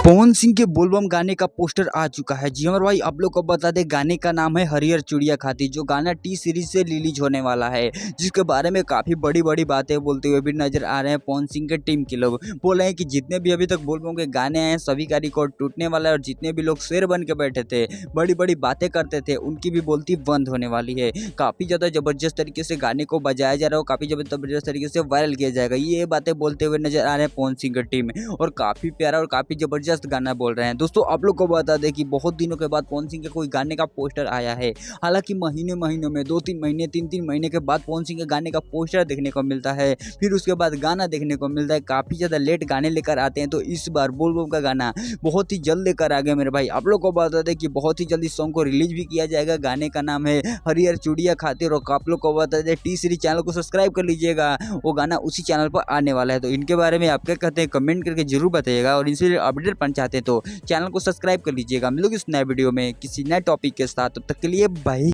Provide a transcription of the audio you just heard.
पवन सिंह के बोलबम गाने का पोस्टर आ चुका है। जी हमारे भाई, आप लोग को बता दें, गाने का नाम है हरियर चूड़िया खाती, जो गाना टी सीरीज से रिलीज होने वाला है, जिसके बारे में काफी बड़ी बड़ी बातें बोलते हुए भी नजर आ रहे हैं पवन सिंह के टीम के लोग। बोल रहे हैं कि जितने भी अभी तक बोलबम के गाने आए हैं, सभी का रिकॉर्ड टूटने वाला है और जितने भी लोग शेर बन के बैठे थे, बड़ी बड़ी बातें करते थे, उनकी भी बोलती बंद होने वाली है। काफी ज्यादा जबरदस्त तरीके से गाने को बजाया जा रहा है, काफी जबरदस्त तरीके से वायरल किया जाएगा, ये बातें बोलते हुए नजर आ रहे हैं पवन सिंह की टीम, और काफी प्यारा और काफी जबरदस्त गाना बोल रहे हैं। दोस्तों, आप लोग को बता दें कि बहुत दिनों के बाद पवन सिंह के कोई गाने का पोस्टर आया है। हालांकि महीने महीनों में 2-3 महीने 3-3 महीने के बाद पवन सिंह के गाने का पोस्टर देखने को मिलता है, फिर उसके बाद गाना देखने को मिलता है। काफी ज्यादा लेट गाने लेकर आते हैं, तो इस बार बोलबम का गाना बहुत ही जल्द लेकर आ गए मेरे भाई। आप लोग को बता दें कि बहुत ही जल्द इस सॉन्ग को रिलीज भी किया जाएगा। गाने का नाम है हरियर चूड़िया खातिर, और आप लोग को बता दें, टी सीरीज चैनल को सब्सक्राइब कर लीजिएगा, वो गाना उसी चैनल पर आने वाला है। तो इनके बारे में आप क्या कहते हैं, कमेंट करके जरूर बताइएगा, और इनसे अपडेट पाना चाहते हैं तो चैनल को सब्सक्राइब कर लीजिएगा। मिलोगे इस नए वीडियो में किसी नए टॉपिक के साथ, तब तक के लिए बाय।